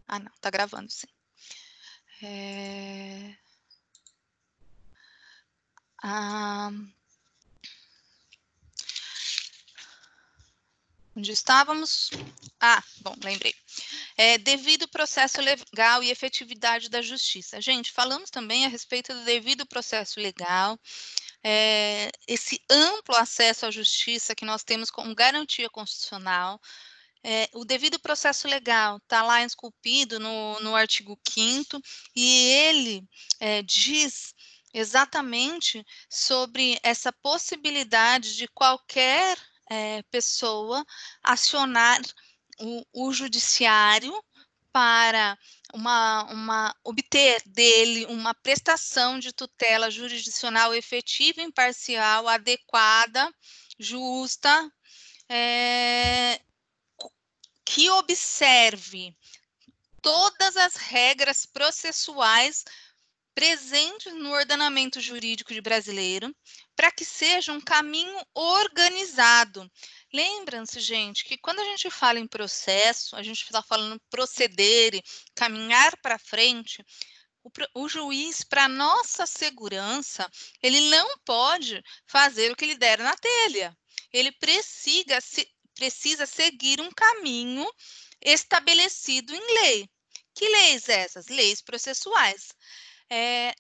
Ah, não, tá gravando, sim. Onde estávamos? Ah, bom, lembrei. Devido processo legal e efetividade da justiça. Gente, falamos também a respeito do devido processo legal, esse amplo acesso à justiça que nós temos como garantia constitucional. O devido processo legal está lá esculpido no artigo 5º, e ele diz exatamente sobre essa possibilidade de qualquer pessoa acionar o judiciário para obter dele uma prestação de tutela jurisdicional efetiva, imparcial, adequada, justa, que observe todas as regras processuais presentes no ordenamento jurídico brasileiro, para que seja um caminho organizado. Lembram-se, gente, que quando a gente fala em processo, a gente está falando proceder e caminhar para frente. O juiz, para nossa segurança, ele não pode fazer o que lhe der na telha. Ele precisa seguir um caminho estabelecido em lei. Que leis essas? Leis processuais.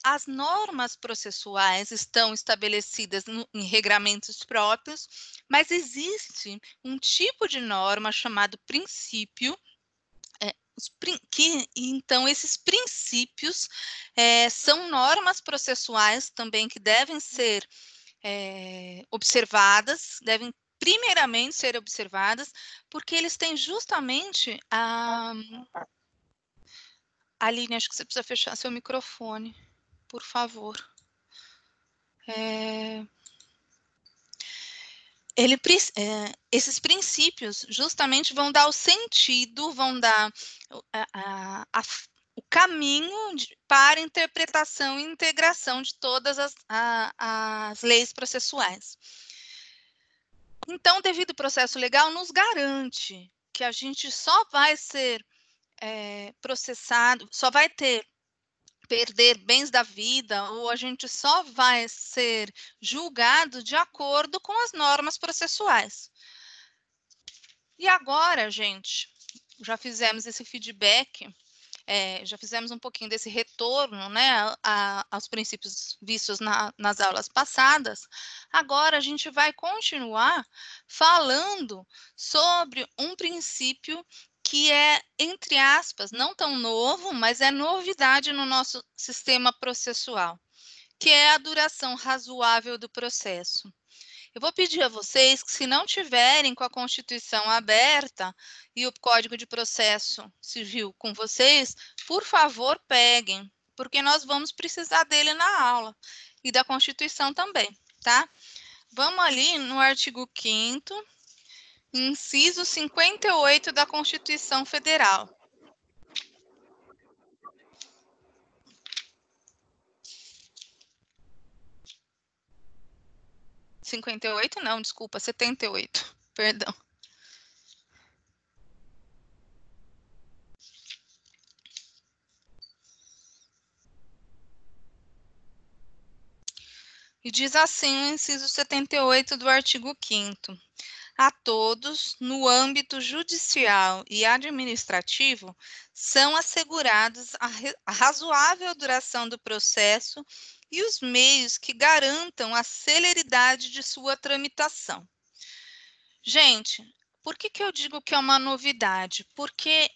As normas processuais estão estabelecidas em regramentos próprios, mas existe um tipo de norma chamado princípio, então esses princípios são normas processuais também que devem ser observadas, devem primeiramente ser observadas, porque eles têm justamente Aline, acho que você precisa fechar seu microfone, por favor. Esses princípios justamente vão dar o sentido, vão dar o caminho para interpretação e integração de todas as leis processuais. Então, o devido processo legal nos garante que a gente só vai ser processado, só vai perder bens da vida, ou a gente só vai ser julgado de acordo com as normas processuais. E agora, gente, já fizemos esse feedback, já fizemos um pouquinho desse retorno, né, aos princípios vistos nas aulas passadas. Agora a gente vai continuar falando sobre um princípio que é, entre aspas, não tão novo, mas é novidade no nosso sistema processual, que é a duração razoável do processo. Eu vou pedir a vocês que, se não tiverem com a Constituição aberta e o Código de Processo Civil com vocês, por favor, peguem, porque nós vamos precisar dele na aula, e da Constituição também, tá? Vamos ali no artigo 5º, inciso 58 da Constituição Federal. 58 não, desculpa, 78, perdão. E diz assim o inciso 78 do artigo 5º. A todos, no âmbito judicial e administrativo, são assegurados a razoável duração do processo e os meios que garantam a celeridade de sua tramitação. Gente, por que eu digo que é uma novidade? Porque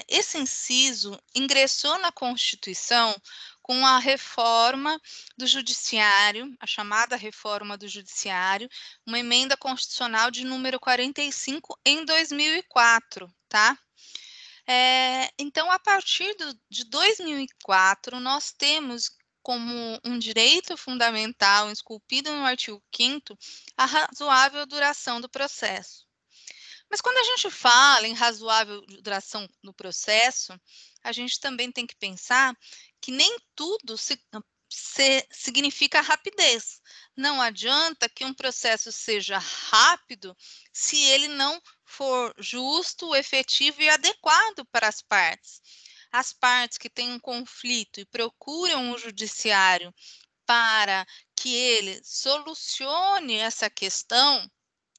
esse inciso ingressou na Constituição com a reforma do Judiciário, a chamada reforma do Judiciário, uma emenda constitucional de número 45 em 2004, tá? Então, a partir de 2004, nós temos como um direito fundamental esculpido no artigo 5º a razoável duração do processo. Mas quando a gente fala em razoável duração no processo, a gente também tem que pensar que nem tudo significa rapidez. Não adianta que um processo seja rápido se ele não for justo, efetivo e adequado para as partes. As partes que têm um conflito e procuram o judiciário para que ele solucione essa questão,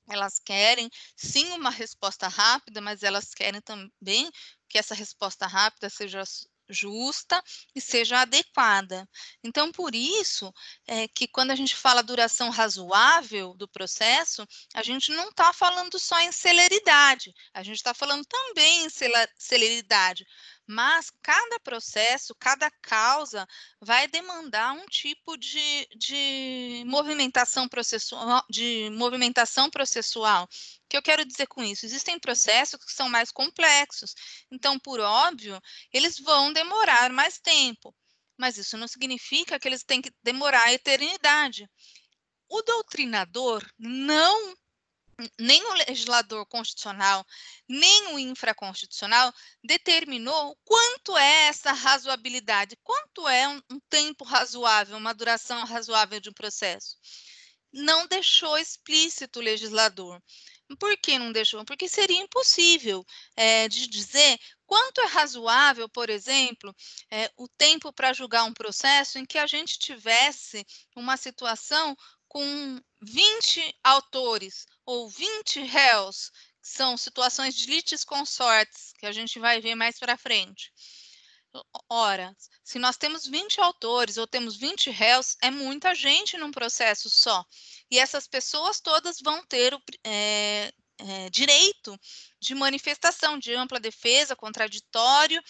elas querem sim uma resposta rápida, mas elas querem também que essa resposta rápida seja justa e seja adequada. Então, por isso que quando a gente fala duração razoável do processo, a gente não está falando só em celeridade, a gente está falando também em celeridade, mas cada processo, cada causa vai demandar um tipo de movimentação processual, O que eu quero dizer com isso? Existem processos que são mais complexos, então, por óbvio, eles vão demorar mais tempo, mas isso não significa que eles têm que demorar a eternidade. O doutrinador não, nem o legislador constitucional, nem o infraconstitucional determinou quanto é essa razoabilidade, quanto é um tempo razoável, uma duração razoável de um processo. Não deixou explícito o legislador. Por que não deixou? Porque seria impossível de dizer quanto é razoável, por exemplo, o tempo para julgar um processo em que a gente tivesse uma situação com 20 autores ou 20 réus, que são situações de litisconsortes, que a gente vai ver mais para frente. Ora, se nós temos 20 autores ou temos 20 réus, é muita gente num processo só. E essas pessoas todas vão ter o direito de manifestação, de ampla defesa, contraditório,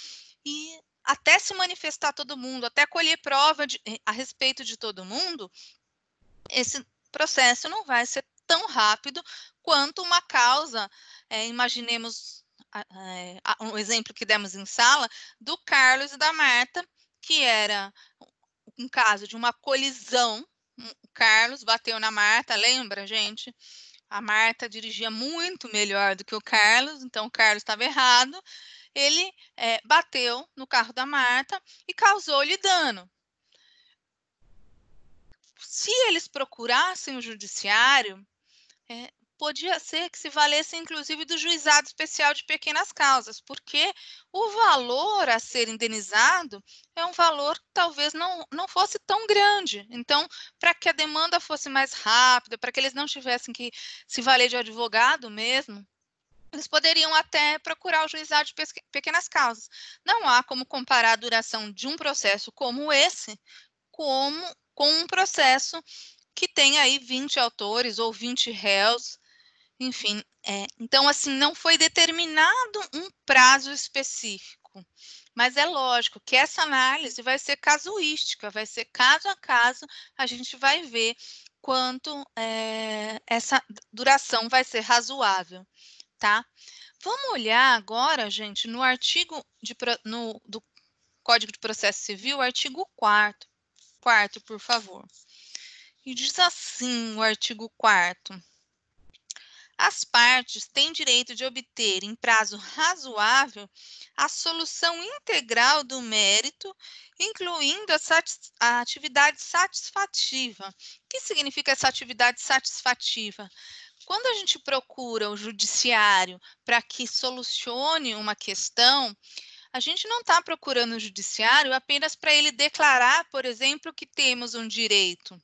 e até se manifestar todo mundo, até colher prova a respeito de todo mundo, esse processo não vai ser tão rápido quanto uma causa, imaginemos um exemplo que demos em sala, do Carlos e da Marta, que era um caso de uma colisão. O Carlos bateu na Marta, lembra, gente? A Marta dirigia muito melhor do que o Carlos, então o Carlos estava errado. Ele bateu no carro da Marta e causou-lhe dano. Se eles procurassem o judiciário, podia ser que se valesse, inclusive, do juizado especial de pequenas causas, porque o valor a ser indenizado é um valor que talvez não fosse tão grande. Então, para que a demanda fosse mais rápida, para que eles não tivessem que se valer de advogado mesmo, eles poderiam até procurar o juizado de pequenas causas. Não há como comparar a duração de um processo como esse com um processo que tem aí 20 autores ou 20 réus. Enfim, então, assim, não foi determinado um prazo específico, mas é lógico que essa análise vai ser casuística, vai ser caso a caso, a gente vai ver quanto essa duração vai ser razoável, tá? Vamos olhar agora, gente, no artigo do Código de Processo Civil, artigo 4º, por favor. E diz assim o artigo 4º. As partes têm direito de obter, em prazo razoável, a solução integral do mérito, incluindo a atividade satisfativa. O que significa essa atividade satisfativa? Quando a gente procura o judiciário para que solucione uma questão, a gente não está procurando o judiciário apenas para ele declarar, por exemplo, que temos um direito.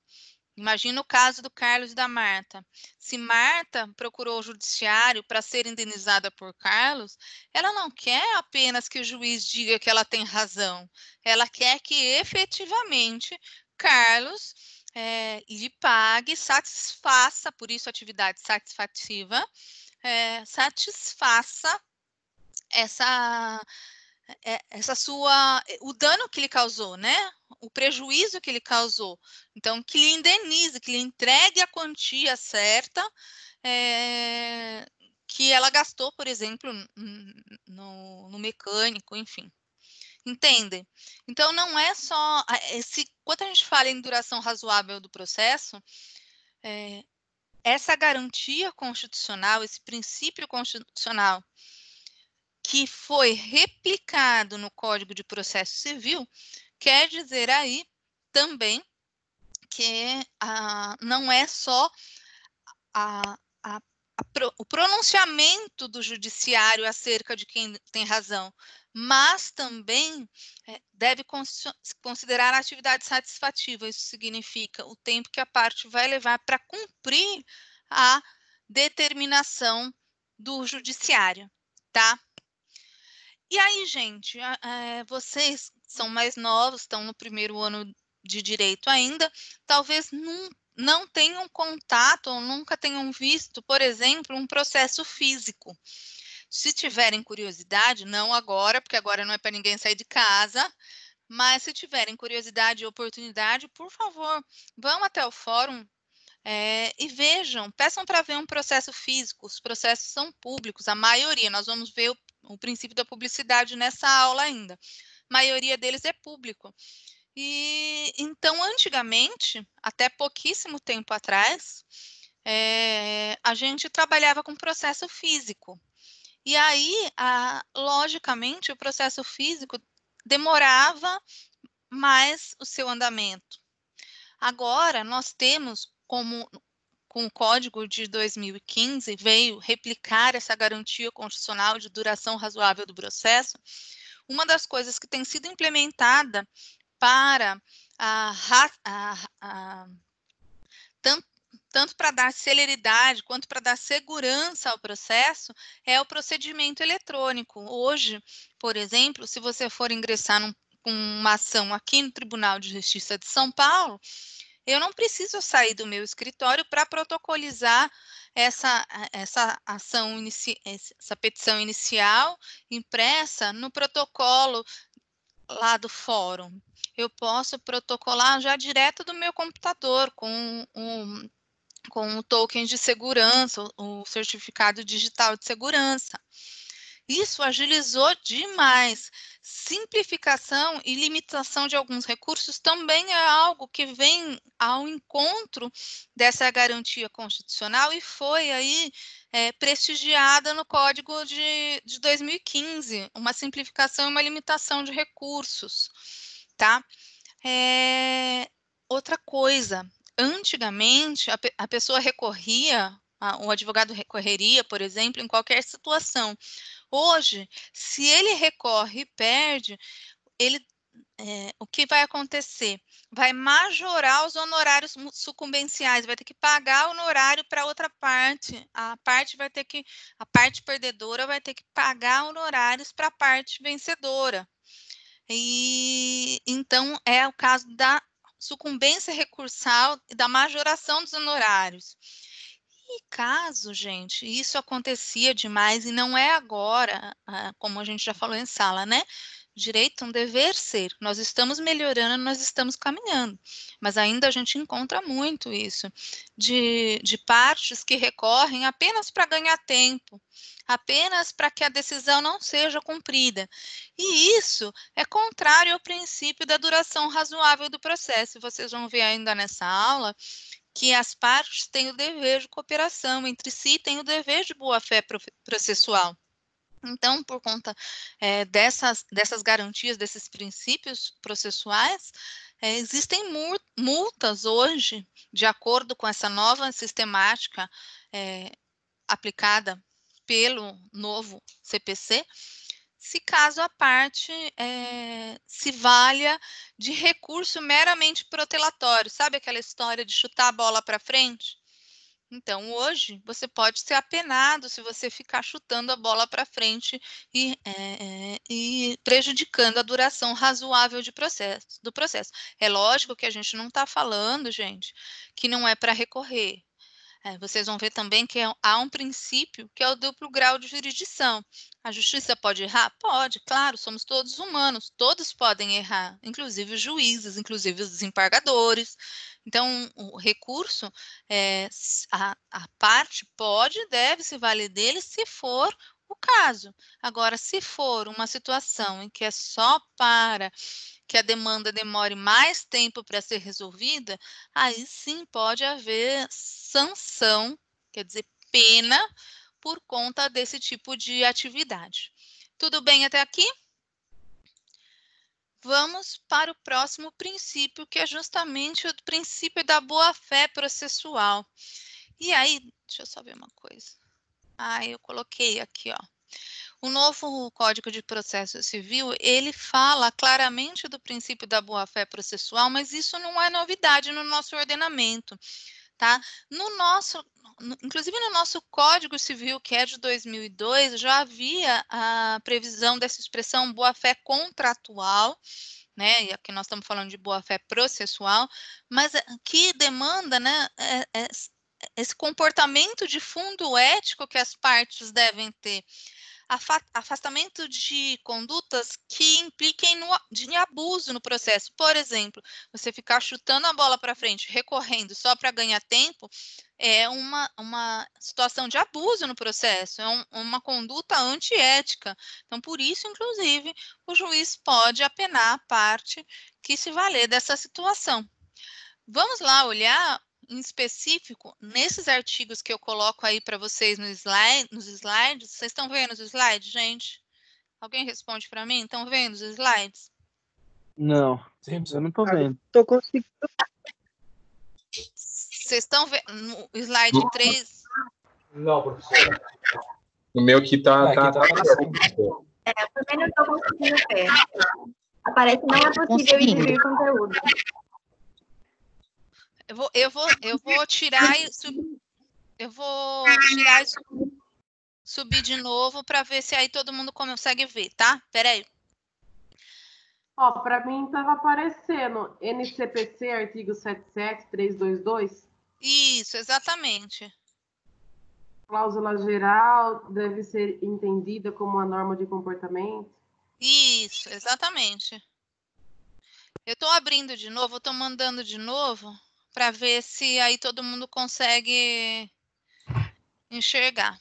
Imagina o caso do Carlos e da Marta. Se Marta procurou o judiciário para ser indenizada por Carlos, ela não quer apenas que o juiz diga que ela tem razão. Ela quer que efetivamente Carlos lhe pague, satisfaça, por isso atividade satisfativa, satisfaça o dano que ele causou, né? O prejuízo que ele causou. Então, que lhe indenize, que lhe entregue a quantia certa que ela gastou, por exemplo, no mecânico, enfim. Entendem? Então, não é só... Quando a gente fala em duração razoável do processo, essa garantia constitucional, esse princípio constitucional que foi replicado no Código de Processo Civil, quer dizer aí também que não é só o pronunciamento do judiciário acerca de quem tem razão, mas também deve considerar a atividade satisfativa. Isso significa o tempo que a parte vai levar para cumprir a determinação do judiciário, tá? E aí, gente, vocês são mais novos, estão no primeiro ano de direito ainda, talvez não tenham contato ou nunca tenham visto, por exemplo, um processo físico. Se tiverem curiosidade, não agora, porque agora não é para ninguém sair de casa, mas se tiverem curiosidade e oportunidade, por favor, vão até o fórum e vejam, peçam para ver um processo físico. Os processos são públicos, a maioria, nós vamos ver o princípio da publicidade nessa aula ainda. A maioria deles é público. E então, antigamente, até pouquíssimo tempo atrás, a gente trabalhava com processo físico. E aí, logicamente, o processo físico demorava mais o seu andamento. Agora, nós temos com o Código de 2015, veio replicar essa garantia constitucional de duração razoável do processo. Uma das coisas que tem sido implementada para tanto para dar celeridade quanto para dar segurança ao processo, é o procedimento eletrônico. Hoje, por exemplo, se você for ingressar com uma ação aqui no Tribunal de Justiça de São Paulo, eu não preciso sair do meu escritório para protocolizar essa ação, essa petição inicial impressa no protocolo lá do fórum. Eu posso protocolar já direto do meu computador com o token de segurança, o certificado digital de segurança. Isso agilizou demais. Simplificação e limitação de alguns recursos também é algo que vem ao encontro dessa garantia constitucional e foi aí prestigiada no Código de 2015, uma simplificação e uma limitação de recursos, tá? Outra coisa, antigamente a pessoa recorria, o advogado recorreria, por exemplo, em qualquer situação. Hoje, se ele recorre e perde, o que vai acontecer? Vai majorar os honorários sucumbenciais, vai ter que pagar honorário para outra parte. A parte perdedora vai ter que pagar honorários para a parte vencedora. E então é o caso da sucumbência recursal e da majoração dos honorários. E caso, gente, isso acontecia demais e não é agora, como a gente já falou em sala, né? Direito é um dever ser. Nós estamos melhorando, nós estamos caminhando, mas ainda a gente encontra muito isso, de partes que recorrem apenas para ganhar tempo, apenas para que a decisão não seja cumprida. E isso é contrário ao princípio da duração razoável do processo. Vocês vão ver ainda nessa aula que as partes têm o dever de cooperação entre si, têm o dever de boa-fé processual. Então, por conta dessas garantias, desses princípios processuais, existem multas hoje, de acordo com essa nova sistemática aplicada pelo novo CPC, se caso a parte se valha de recurso meramente protelatório. Sabe aquela história de chutar a bola para frente? Então, hoje, você pode ser apenado se você ficar chutando a bola para frente e prejudicando a duração razoável do processo. É lógico que a gente não está falando, gente, que não é para recorrer. Vocês vão ver também que há um princípio que é o duplo grau de jurisdição. A justiça pode errar? Pode, claro, somos todos humanos, todos podem errar, inclusive os juízes, inclusive os desembargadores. Então, o recurso, a parte pode e deve se valer dele se for o caso. Agora, se for uma situação em que é só para que a demanda demore mais tempo para ser resolvida, aí sim pode haver sanção, quer dizer, pena, por conta desse tipo de atividade. Tudo bem até aqui? Vamos para o próximo princípio, que é justamente o princípio da boa-fé processual. E aí, deixa eu só ver uma coisa. Eu coloquei aqui, ó. O novo Código de Processo Civil, ele fala claramente do princípio da boa-fé processual, mas isso não é novidade no nosso ordenamento, tá? Inclusive no nosso Código Civil, que é de 2002, já havia a previsão dessa expressão boa-fé contratual, né? E aqui nós estamos falando de boa-fé processual, mas que demanda, né, esse comportamento de fundo ético que as partes devem ter. Afastamento de condutas que impliquem de abuso no processo. Por exemplo, você ficar chutando a bola para frente, recorrendo só para ganhar tempo, é uma situação de abuso no processo, é uma conduta antiética. Então, por isso, inclusive, o juiz pode apenar a parte que se valer dessa situação. Vamos lá olhar em específico nesses artigos que eu coloco aí para vocês nos slides. Vocês estão vendo os slides, gente? Alguém responde para mim? Estão vendo os slides? Não, eu não estou vendo. Tô conseguindo. Vocês estão vendo no slide 3? Não, professor. O meu aqui tá. Aqui tá aparecendo. Eu também não estou conseguindo ver. Aparece não é possível exibir conteúdo. Eu vou tirar e subir de novo para ver se aí todo mundo consegue ver, tá? Peraí. Ó, para mim estava aparecendo NCPC, artigo 77322. Isso, exatamente. Cláusula geral deve ser entendida como uma norma de comportamento. Isso, exatamente. Eu estou abrindo de novo, estou mandando de novo para ver se aí todo mundo consegue enxergar.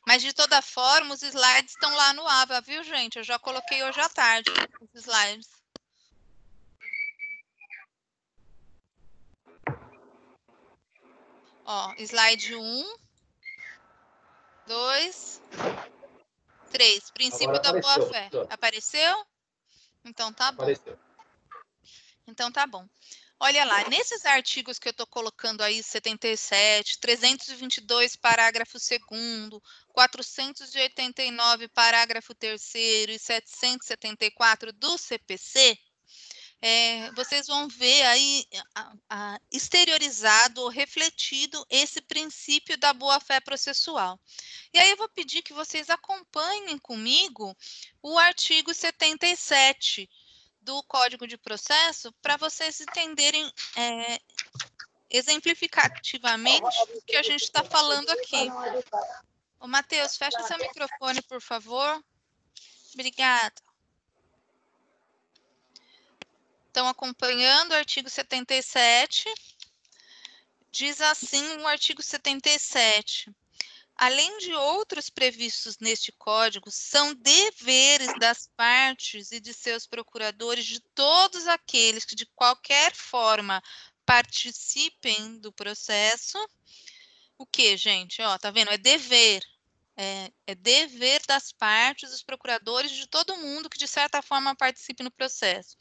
Mas, de toda forma, os slides estão lá no AVA, viu, gente? Eu já coloquei hoje à tarde os slides. Ó, slide 1, 2, 3. Princípio da boa-fé. Apareceu? Então, tá bom. Apareceu. Então, tá bom. Olha lá, nesses artigos que eu estou colocando aí, 77, 322, parágrafo 2º, 489, parágrafo 3º e 774 do CPC, vocês vão ver aí exteriorizado ou refletido esse princípio da boa-fé processual. E aí eu vou pedir que vocês acompanhem comigo o artigo 77 do Código de Processo para vocês entenderem exemplificativamente o que a gente está falando aqui. Ô, Matheus, fecha seu microfone, por favor. Obrigada. Estão acompanhando o artigo 77. Diz assim o artigo 77. Além de outros previstos neste Código, são deveres das partes e de seus procuradores de todos aqueles que de qualquer forma participem do processo. O que, gente? Ó, tá vendo? É dever. É dever das partes, dos procuradores, de todo mundo que de certa forma participe no processo.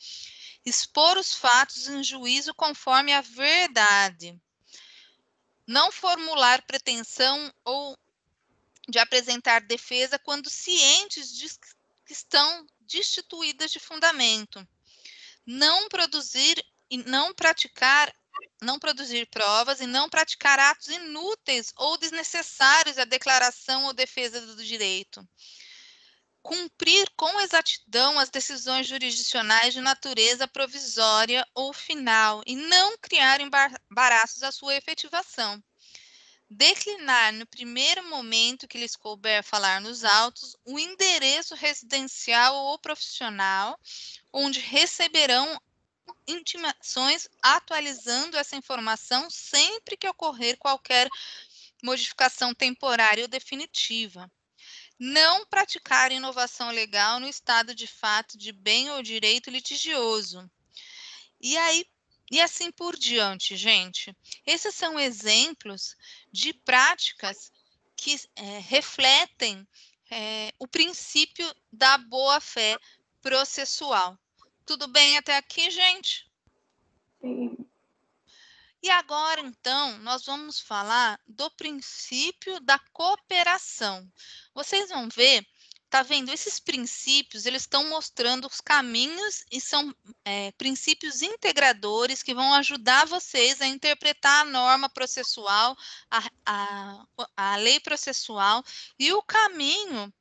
Expor os fatos em juízo conforme a verdade. Não formular pretensão ou de apresentar defesa quando cientes de que estão destituídas de fundamento. Não produzir provas e não praticar atos inúteis ou desnecessários à declaração ou defesa do direito. Cumprir com exatidão as decisões jurisdicionais de natureza provisória ou final e não criar embaraços à sua efetivação. Declinar no primeiro momento que lhes couber falar nos autos o endereço residencial ou profissional onde receberão intimações atualizando essa informação sempre que ocorrer qualquer modificação temporária ou definitiva. Não praticar inovação legal no estado de fato de bem ou direito litigioso. E assim por diante, gente. Esses são exemplos de práticas que refletem o princípio da boa-fé processual. Tudo bem até aqui, gente? Sim. E agora, então, nós vamos falar do princípio da cooperação. Vocês vão ver, tá vendo? Esses princípios, eles estão mostrando os caminhos e são princípios integradores que vão ajudar vocês a interpretar a norma processual, a lei processual e o caminho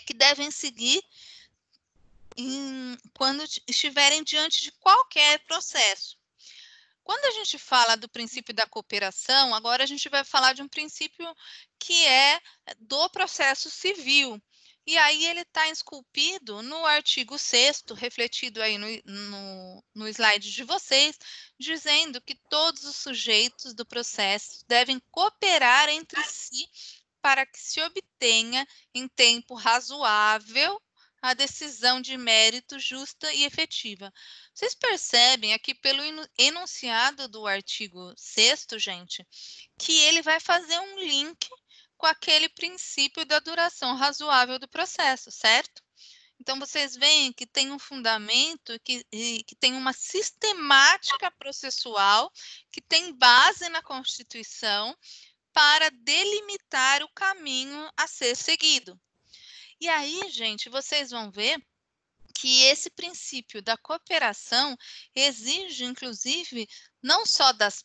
que devem seguir quando estiverem diante de qualquer processo. Quando a gente fala do princípio da cooperação, agora a gente vai falar de um princípio que é do processo civil. E aí ele está esculpido no artigo 6º, refletido aí no slide de vocês, dizendo que todos os sujeitos do processo devem cooperar entre si para que se obtenha em tempo razoável a decisão de mérito justa e efetiva. Vocês percebem aqui pelo enunciado do artigo 6º, gente, que ele vai fazer um link com aquele princípio da duração razoável do processo, certo? Então, vocês veem que tem um fundamento, que tem uma sistemática processual, que tem base na Constituição, para delimitar o caminho a ser seguido. E aí, gente, vocês vão ver que esse princípio da cooperação exige, inclusive, não só das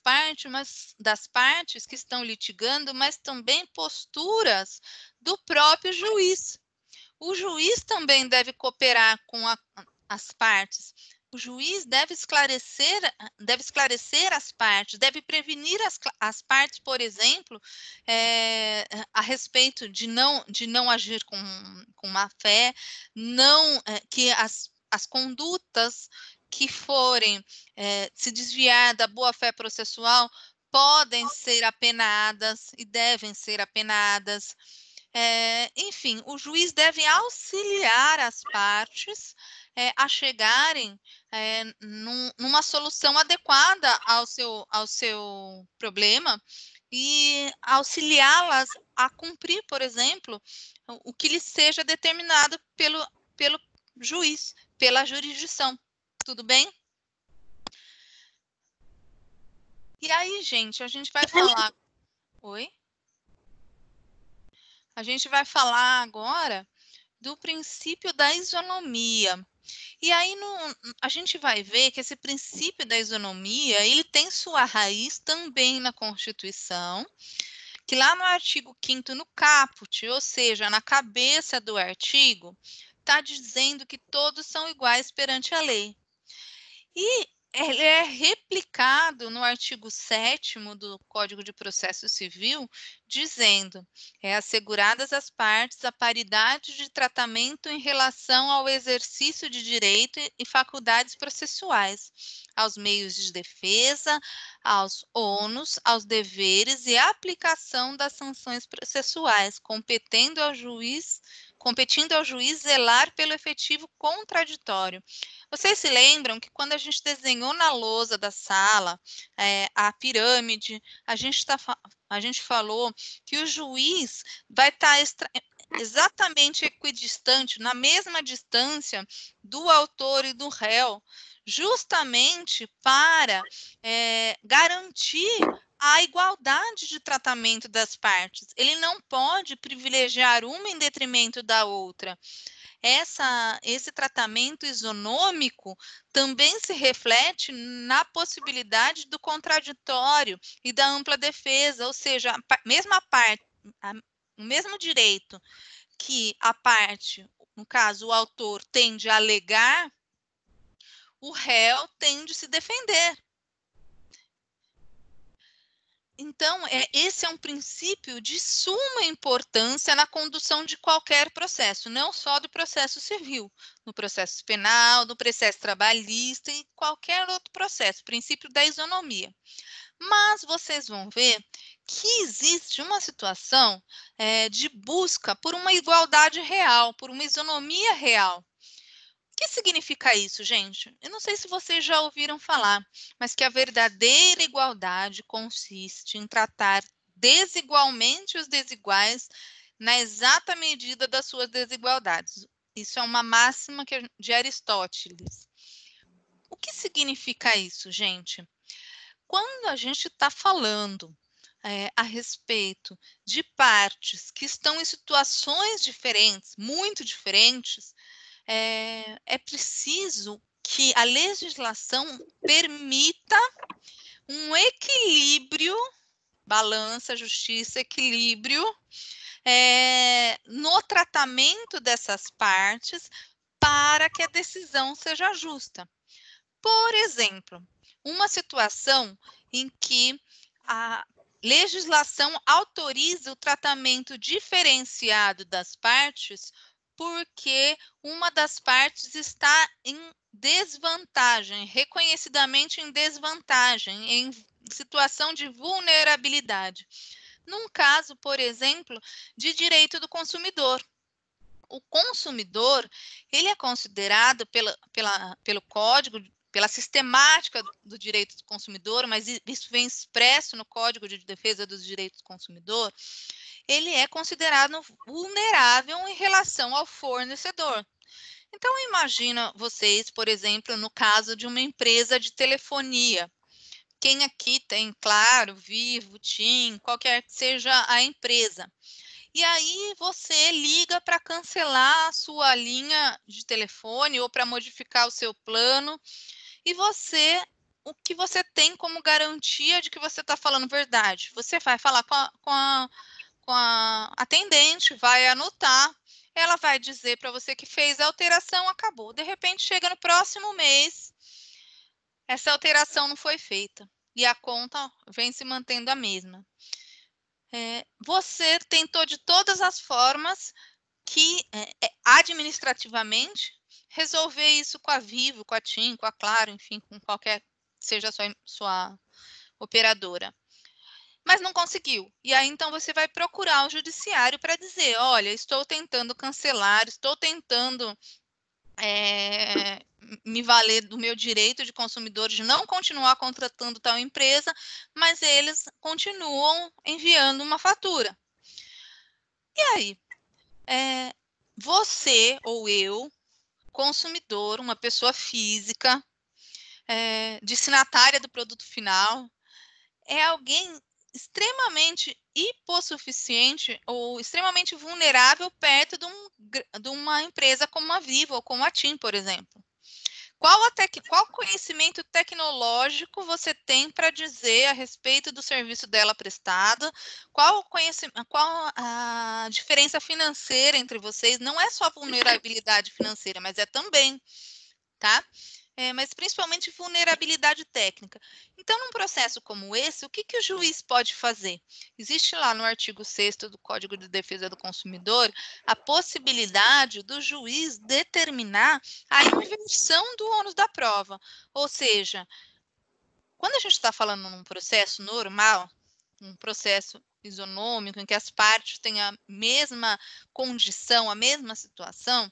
partes que estão litigando, mas também posturas do próprio juiz. O juiz também deve cooperar com as partes. O juiz deve esclarecer as partes, deve prevenir as partes, por exemplo, a respeito de não agir com má fé, que as condutas que forem se desviar da boa-fé processual podem ser apenadas e devem ser apenadas. Enfim, o juiz deve auxiliar as partes a chegarem numa solução adequada ao seu problema e auxiliá-las a cumprir, por exemplo, o que lhe seja determinado pelo juiz, pela jurisdição. Tudo bem? E aí, gente, a gente vai falar... Oi? A gente vai falar agora do princípio da isonomia. E aí a gente vai ver que esse princípio da isonomia, ele tem sua raiz também na Constituição, que lá no artigo 5º, no caput, ou seja, na cabeça do artigo, está dizendo que todos são iguais perante a lei. E ele é replicado no artigo 7º do Código de Processo Civil, dizendo: asseguradas às partes a paridade de tratamento em relação ao exercício de direito e faculdades processuais, aos meios de defesa, aos ônus, aos deveres e aplicação das sanções processuais, competindo ao juiz zelar pelo efetivo contraditório. Vocês se lembram que quando a gente desenhou na lousa da sala a pirâmide, a gente falou que o juiz vai estar exatamente equidistante, na mesma distância do autor e do réu, justamente para garantir a igualdade de tratamento das partes. Ele não pode privilegiar uma em detrimento da outra. Esse tratamento isonômico também se reflete na possibilidade do contraditório e da ampla defesa, ou seja, o mesmo direito que a parte, no caso, o autor tende a alegar, o réu tende a se defender. Então, esse é um princípio de suma importância na condução de qualquer processo, não só do processo civil, no processo penal, no processo trabalhista e qualquer outro processo, princípio da isonomia. Mas vocês vão ver que existe uma situação de busca por uma igualdade real, por uma isonomia real. O que significa isso, gente? Eu não sei se vocês já ouviram falar, mas que a verdadeira igualdade consiste em tratar desigualmente os desiguais na exata medida das suas desigualdades. Isso é uma máxima de Aristóteles. O que significa isso, gente? Quando a gente está falando a respeito de partes que estão em situações diferentes, muito diferentes, é preciso que a legislação permita um equilíbrio, balança, justiça, equilíbrio, no tratamento dessas partes para que a decisão seja justa. Por exemplo, uma situação em que a legislação autoriza o tratamento diferenciado das partes porque uma das partes está em desvantagem, reconhecidamente em desvantagem, em situação de vulnerabilidade. Num caso, por exemplo, de direito do consumidor. O consumidor, ele é considerado pelo Código, pela sistemática do direito do consumidor, mas isso vem expresso no Código de Defesa dos Direitos do Consumidor, ele é considerado vulnerável em relação ao fornecedor. Então, imagina vocês, por exemplo, no caso de uma empresa de telefonia. Quem aqui tem Claro, Vivo, TIM, qualquer que seja a empresa. E aí você liga para cancelar a sua linha de telefone ou para modificar o seu plano. E o que você tem como garantia de que você está falando verdade? Você vai falar com a atendente, vai anotar, ela vai dizer para você que fez a alteração, acabou. De repente, chega no próximo mês, essa alteração não foi feita e a conta vem se mantendo a mesma. Você tentou de todas as formas que, administrativamente, resolver isso com a Vivo, com a TIM, com a Claro, enfim, com qualquer que seja a sua operadora. Mas não conseguiu. E aí, então, você vai procurar o judiciário para dizer, olha, estou tentando cancelar, estou tentando me valer do meu direito de consumidor de não continuar contratando tal empresa, mas eles continuam enviando uma fatura. E aí, você ou eu, consumidor, uma pessoa física, destinatária do produto final, é alguém extremamente hipossuficiente ou extremamente vulnerável perto de uma empresa como a Vivo ou como a TIM, por exemplo. Qual conhecimento tecnológico você tem para dizer a respeito do serviço dela prestado? Qual a diferença financeira entre vocês? Não é só vulnerabilidade financeira, mas é também, tá? Mas principalmente vulnerabilidade técnica. Então, num processo como esse, o que o juiz pode fazer? Existe lá no artigo 6º do Código de Defesa do Consumidor a possibilidade do juiz determinar a inversão do ônus da prova. Ou seja, quando a gente está falando num processo normal, um processo isonômico, em que as partes têm a mesma condição, a mesma situação,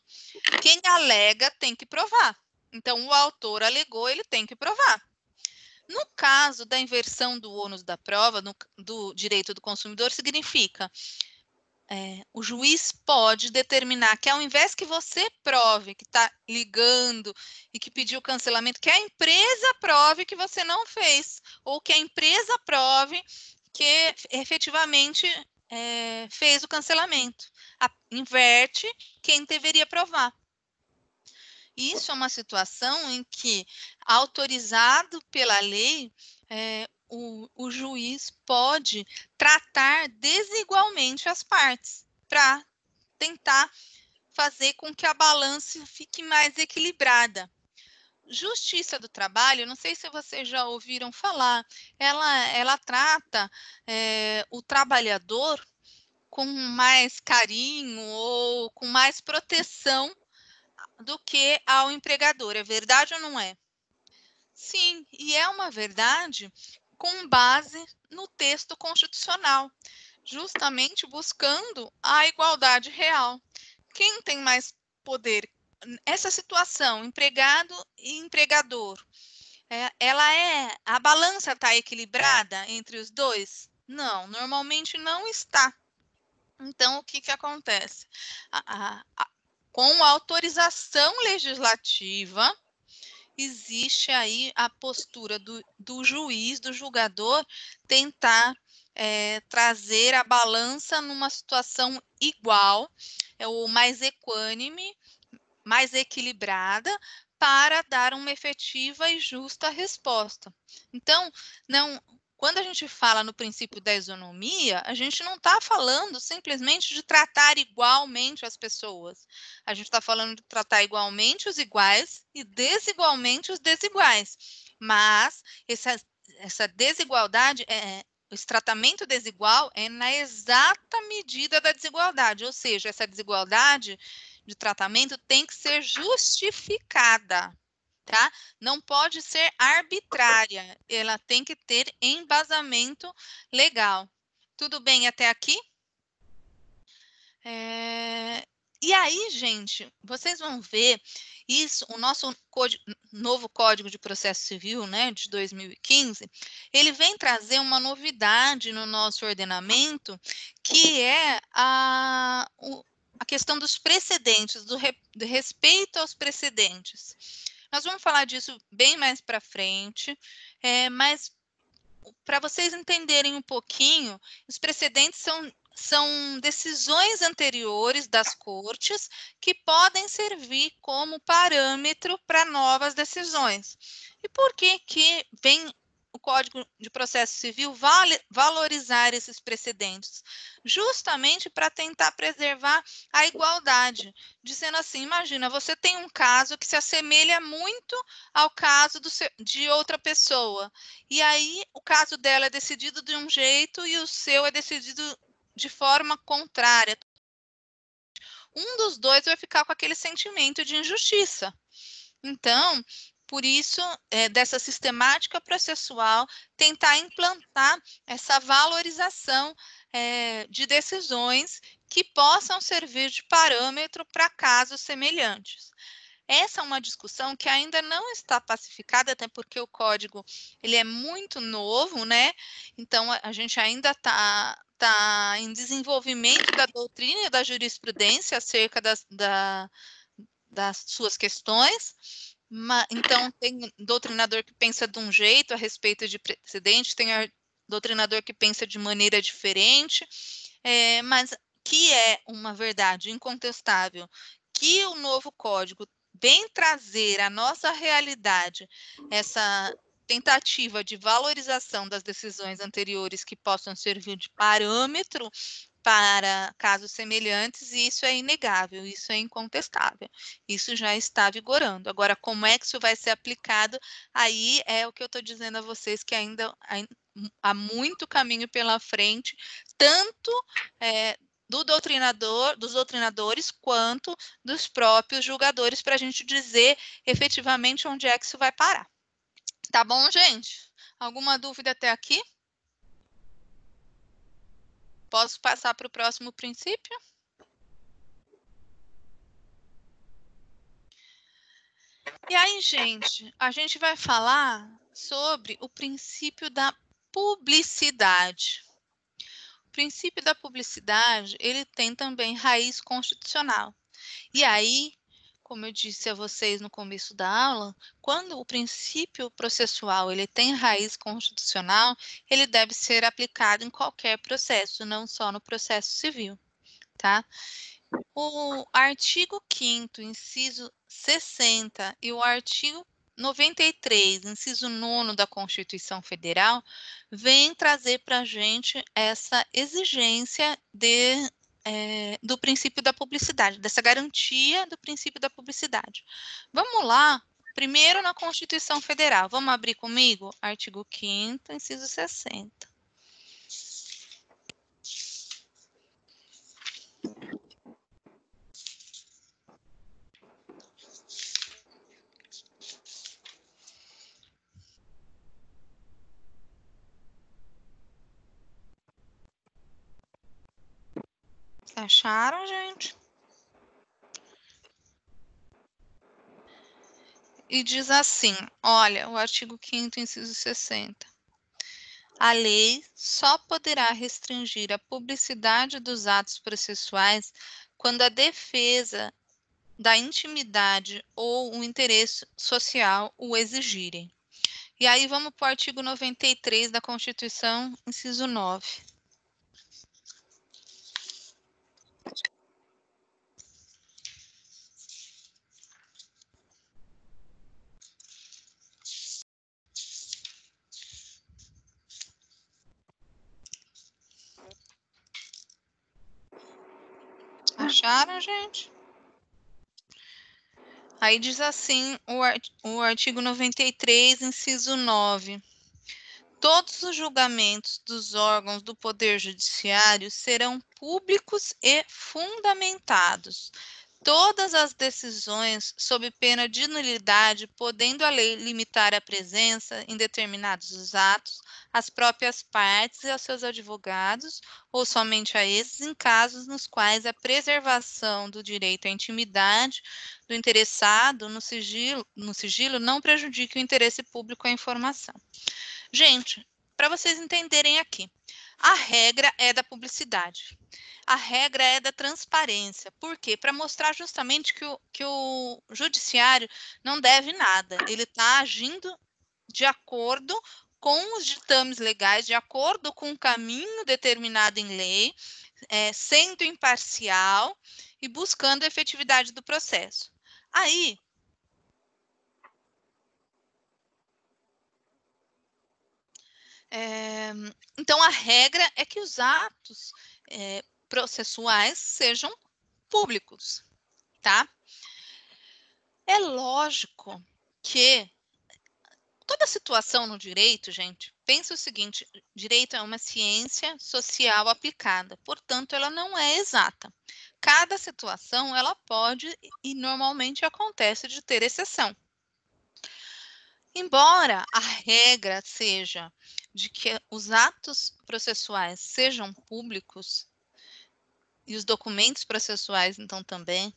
quem alega tem que provar. Então, o autor alegou, ele tem que provar. No caso da inversão do ônus da prova, do direito do consumidor, significa o juiz pode determinar que, ao invés que você prove que está ligando e que pediu cancelamento, que a empresa prove que você não fez, ou que a empresa prove que efetivamente fez o cancelamento. Inverte quem deveria provar. Isso é uma situação em que, autorizado pela lei, o juiz pode tratar desigualmente as partes para tentar fazer com que a balança fique mais equilibrada. Justiça do trabalho, não sei se vocês já ouviram falar, ela trata o trabalhador com mais carinho ou com mais proteção do que ao empregador. É verdade ou não é? Sim, e é uma verdade com base no texto constitucional, justamente buscando a igualdade real. Quem tem mais poder? Essa situação, empregado e empregador, a balança está equilibrada entre os dois? Não, normalmente não está. Então, o que acontece? Com a autorização legislativa, existe aí a postura do juiz, do julgador, tentar trazer a balança numa situação igual, ou mais equânime, mais equilibrada, para dar uma efetiva e justa resposta. Então, quando a gente fala no princípio da isonomia, a gente não está falando simplesmente de tratar igualmente as pessoas. A gente está falando de tratar igualmente os iguais e desigualmente os desiguais. Mas essa desigualdade, esse tratamento desigual é na exata medida da desigualdade, ou seja, essa desigualdade de tratamento tem que ser justificada. Tá? Não pode ser arbitrária, ela tem que ter embasamento legal. Tudo bem até aqui? E aí, gente, vocês vão ver isso, o nosso novo Código de Processo Civil, né, de 2015, ele vem trazer uma novidade no nosso ordenamento, que é a questão dos precedentes, do respeito aos precedentes. Nós vamos falar disso bem mais para frente, mas para vocês entenderem um pouquinho, os precedentes são decisões anteriores das cortes que podem servir como parâmetro para novas decisões. E por que vem o Código de Processo Civil valorizar esses precedentes? Justamente para tentar preservar a igualdade, dizendo assim, imagina, você tem um caso que se assemelha muito ao caso de outra pessoa, e aí o caso dela é decidido de um jeito e o seu é decidido de forma contrária. Um dos dois vai ficar com aquele sentimento de injustiça. Então, por isso, dessa sistemática processual, tentar implantar essa valorização de decisões que possam servir de parâmetro para casos semelhantes. Essa é uma discussão que ainda não está pacificada, até porque o código ele é muito novo, né? Então, a gente ainda está em desenvolvimento da doutrina e da jurisprudência acerca das suas questões. Então, tem doutrinador que pensa de um jeito a respeito de precedente, tem doutrinador que pensa de maneira diferente, mas que é uma verdade incontestável que o novo código vem trazer à nossa realidade essa tentativa de valorização das decisões anteriores que possam servir de parâmetro para casos semelhantes, e isso é inegável, isso é incontestável, isso já está vigorando. Agora, como é que isso vai ser aplicado? Aí é o que eu estou dizendo a vocês, que ainda há muito caminho pela frente, tanto dos doutrinadores, quanto dos próprios julgadores, para a gente dizer efetivamente onde é que isso vai parar. Tá bom, gente? Alguma dúvida até aqui? Posso passar para o próximo princípio? E aí, gente, a gente vai falar sobre o princípio da publicidade. O princípio da publicidade, ele tem também raiz constitucional. E aí, como eu disse a vocês no começo da aula, quando o princípio processual ele tem raiz constitucional, ele deve ser aplicado em qualquer processo, não só no processo civil, tá? O artigo 5º, inciso 60 e o artigo 93, inciso 9 da Constituição Federal, vem trazer para a gente essa exigência do princípio da publicidade, dessa garantia do princípio da publicidade. Vamos lá, primeiro na Constituição Federal. Vamos abrir comigo? Artigo 5º, inciso 60. Acharam, gente? E diz assim, olha, o artigo 5º, inciso 60. a lei só poderá restringir a publicidade dos atos processuais quando a defesa da intimidade ou o interesse social o exigirem. E aí vamos para o artigo 93 da Constituição, inciso 9. Acharam, gente? Aí diz assim o artigo 93, inciso 9. Todos os julgamentos dos órgãos do Poder Judiciário serão públicos e fundamentados. Todas as decisões, sob pena de nulidade, podendo a lei limitar a presença em determinados atos, às próprias partes e aos seus advogados, ou somente a esses, em casos nos quais a preservação do direito à intimidade do interessado no sigilo não prejudique o interesse público à informação. Gente, para vocês entenderem aqui, a regra é da publicidade. A regra é da transparência. Por quê? Para mostrar justamente que o judiciário não deve nada. Ele está agindo de acordo com os ditames legais, de acordo com o caminho determinado em lei, sendo imparcial e buscando a efetividade do processo. Aí, então, a regra é que os atos processuais sejam públicos, tá? É lógico que toda situação no direito, gente, pensa o seguinte, direito é uma ciência social aplicada, portanto, ela não é exata. Cada situação, ela pode e normalmente acontece de ter exceção. Embora a regra seja de que os atos processuais sejam públicos, e os documentos processuais, então, também,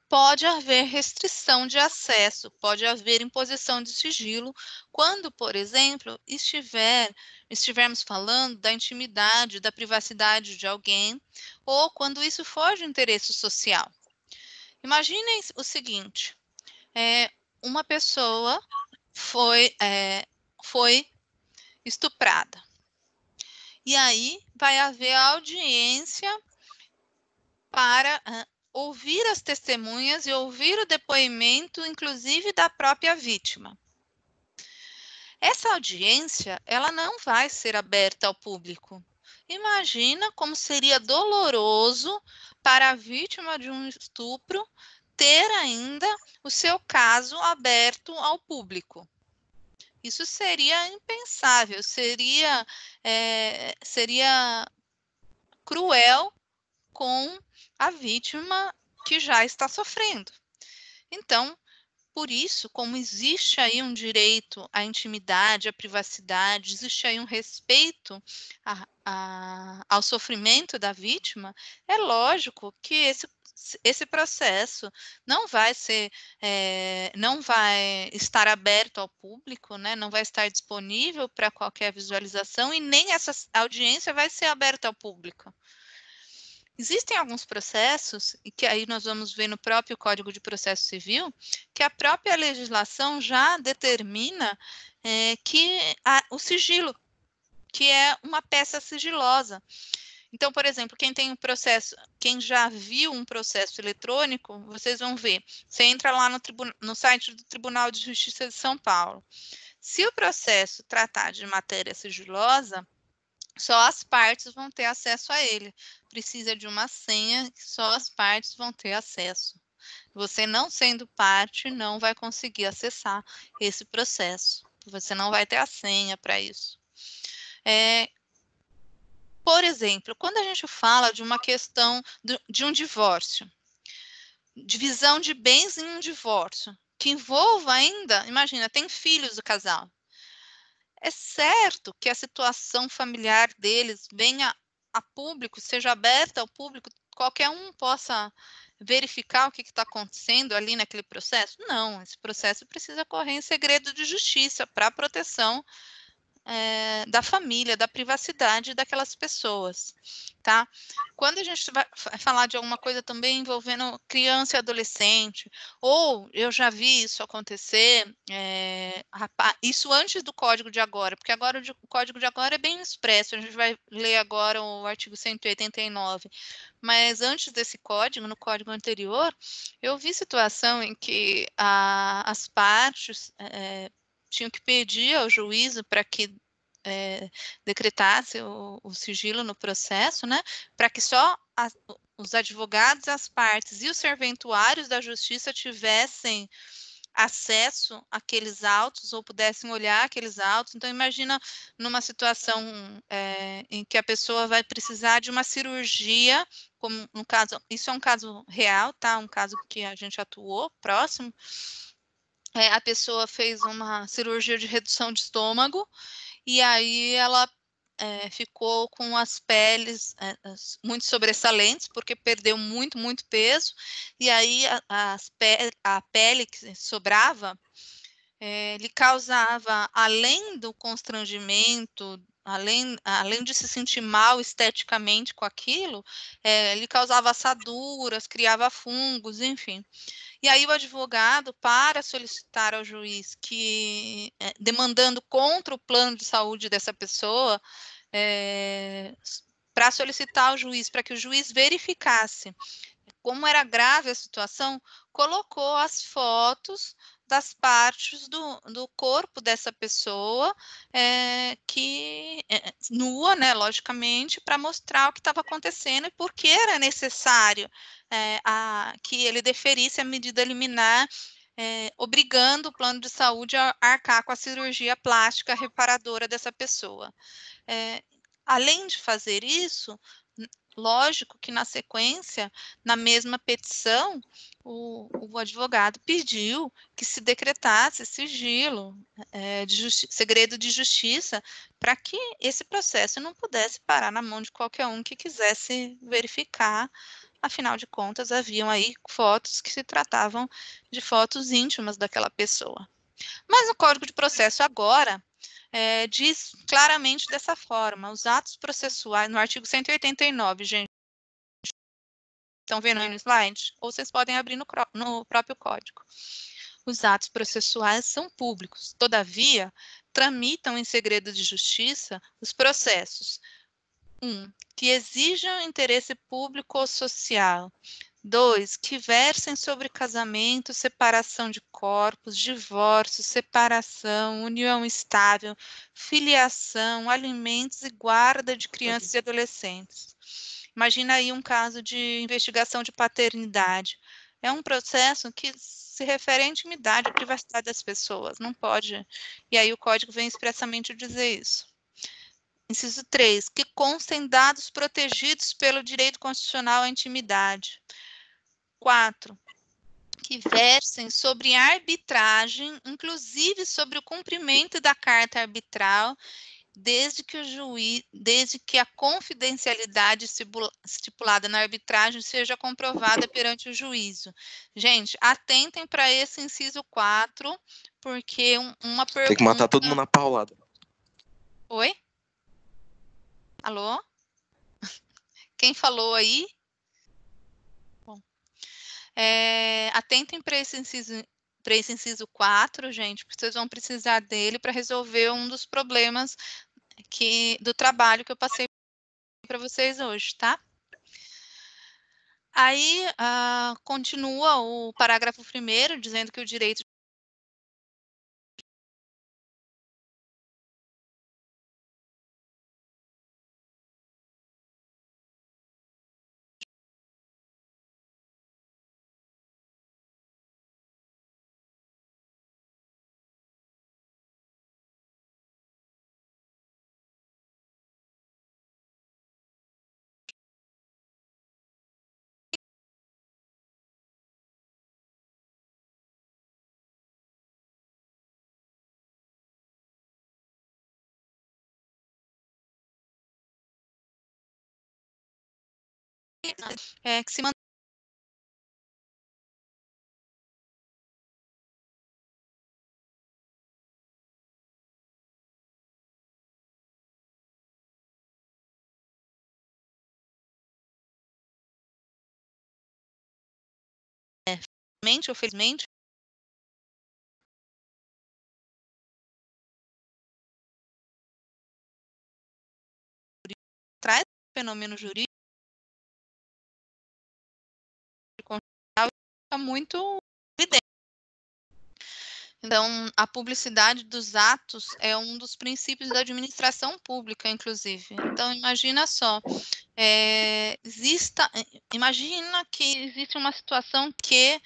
pode haver restrição de acesso, pode haver imposição de sigilo, quando, por exemplo, estivermos falando da intimidade, da privacidade de alguém, ou quando isso for de interesse social. Imaginem o seguinte, uma pessoa foi estuprada. E aí vai haver audiência para ouvir as testemunhas e ouvir o depoimento, inclusive da própria vítima. Essa audiência, ela não vai ser aberta ao público. Imagina como seria doloroso para a vítima de um estupro ter ainda o seu caso aberto ao público. Isso seria impensável, seria cruel com a vítima que já está sofrendo. Então, por isso, como existe aí um direito à intimidade, à privacidade, existe aí um respeito ao sofrimento da vítima, é lógico que esse processo não vai estar aberto ao público, né? Não vai estar disponível para qualquer visualização e nem essa audiência vai ser aberta ao público. Existem alguns processos, e que aí nós vamos ver no próprio Código de Processo Civil, que a própria legislação já determina que o sigilo, que é uma peça sigilosa. Então, por exemplo, quem já viu um processo eletrônico, vocês vão ver. Você entra lá no site do Tribunal de Justiça de São Paulo. Se o processo tratar de matéria sigilosa, só as partes vão ter acesso a ele. Precisa de uma senha, só as partes vão ter acesso. Você, não sendo parte, não vai conseguir acessar esse processo. Você não vai ter a senha para isso. Por exemplo, quando a gente fala de uma questão de um divórcio, divisão de bens em um divórcio, que envolva ainda, imagina, tem filhos do casal. É certo que a situação familiar deles venha a público, seja aberta ao público, qualquer um possa verificar o que está acontecendo ali naquele processo? Não, esse processo precisa correr em segredo de justiça para a proteção da família, da privacidade daquelas pessoas, tá? Quando a gente vai falar de alguma coisa também envolvendo criança e adolescente, ou eu já vi isso acontecer, isso antes do código de agora, porque agora o código de agora é bem expresso, a gente vai ler agora o artigo 189, mas antes desse código, no código anterior, eu vi situação em que as partes tinham que pedir ao juízo para que decretasse o sigilo no processo, né, para que só os advogados, as partes e os serventuários da justiça tivessem acesso àqueles autos ou pudessem olhar aqueles autos. Então, imagina numa situação em que a pessoa vai precisar de uma cirurgia, como no caso, isso é um caso real, tá? Um caso que a gente atuou próximo. A pessoa fez uma cirurgia de redução de estômago e aí ela ficou com as peles muito sobressalentes, porque perdeu muito, muito peso, e aí a pele que sobrava lhe causava, além do constrangimento, além de se sentir mal esteticamente com aquilo, lhe causava assaduras, criava fungos, enfim. E aí o advogado, para solicitar ao juiz que, demandando contra o plano de saúde dessa pessoa, para solicitar ao juiz, para que o juiz verificasse como era grave a situação, colocou as fotos das partes do corpo dessa pessoa, nua, né, logicamente, para mostrar o que estava acontecendo e por que era necessário que ele deferisse a medida liminar, obrigando o plano de saúde a arcar com a cirurgia plástica reparadora dessa pessoa. Além de fazer isso, lógico que na sequência, na mesma petição, o advogado pediu que se decretasse sigilo, segredo de justiça, para que esse processo não pudesse parar na mão de qualquer um que quisesse verificar. Afinal de contas, haviam aí fotos que se tratavam de fotos íntimas daquela pessoa. Mas o Código de Processo agora diz claramente dessa forma: os atos processuais, no artigo 189, gente, estão vendo aí no slide? Ou vocês podem abrir no próprio código. Os atos processuais são públicos, todavia, tramitam em segredo de justiça os processos: 1. Que exijam interesse público ou social. 2. Que versem sobre casamento, separação de corpos, divórcio, separação, união estável, filiação, alimentos e guarda de crianças e adolescentes. Imagina aí um caso de investigação de paternidade. É um processo que se refere à intimidade, à privacidade das pessoas, não pode. E aí o código vem expressamente dizer isso. Inciso 3, que constem dados protegidos pelo direito constitucional à intimidade. 4, que versem sobre arbitragem, inclusive sobre o cumprimento da carta arbitral, desde que a confidencialidade estipulada na arbitragem seja comprovada perante o juízo. Gente, atentem para esse inciso 4, porque uma pergunta... Tem que matar todo mundo na paulada. Oi? Alô? Quem falou aí? Bom. Atentem para esse inciso 4, gente, porque vocês vão precisar dele para resolver um dos problemas do trabalho que eu passei para vocês hoje, tá? Aí, continua o parágrafo 1º, dizendo que o direito que se ou felizmente, traz fenômeno jurídico fica muito evidente. Então, a publicidade dos atos é um dos princípios da administração pública, inclusive. Então, imagina só, imagina que existe uma situação que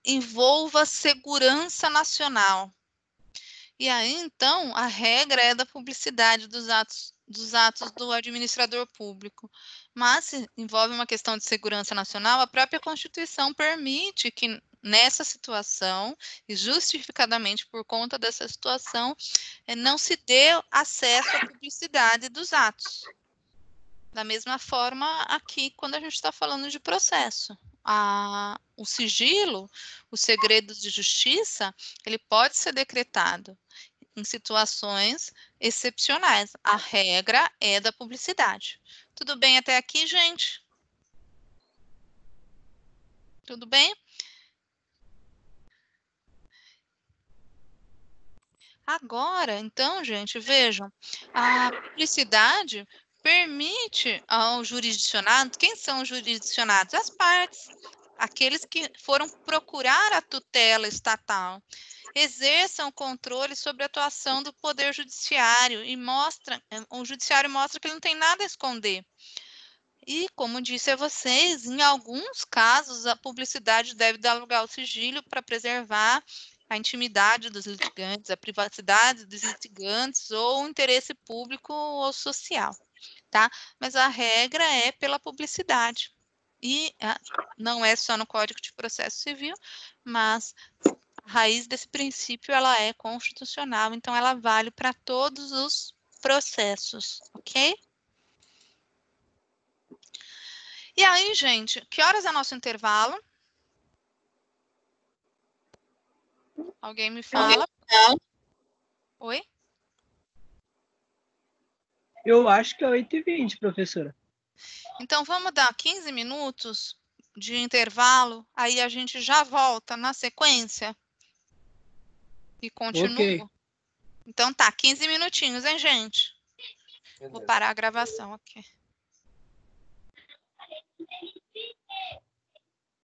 envolva segurança nacional. E aí, então, a regra é da publicidade dos atos do administrador público. Mas, se envolve uma questão de segurança nacional, a própria Constituição permite que, nessa situação, e justificadamente por conta dessa situação, não se dê acesso à publicidade dos atos. Da mesma forma, aqui, quando a gente está falando de processo. O sigilo, o segredo de justiça, ele pode ser decretado em situações excepcionais. A regra é da publicidade. Tudo bem até aqui, gente? Tudo bem? Agora, então, gente, vejam, a publicidade permite ao jurisdicionado, quem são os jurisdicionados? As partes, aqueles que foram procurar a tutela estatal, exerçam controle sobre a atuação do poder judiciário e o judiciário mostra que ele não tem nada a esconder. E, como disse a vocês, em alguns casos, a publicidade deve dar lugar ao sigilo para preservar a intimidade dos litigantes, a privacidade dos litigantes ou o interesse público ou social, tá? Mas a regra é pela publicidade. E não é só no Código de Processo Civil, mas a raiz desse princípio ela é constitucional, então ela vale para todos os processos, ok? E aí, gente, que horas é nosso intervalo? Alguém me fala? Oi? Eu acho que é 8h20, professora. Então, vamos dar 15 minutos de intervalo, aí a gente já volta na sequência e continua. Ok. Então, tá, 15 minutinhos, hein, gente? Beleza. Vou parar a gravação aqui.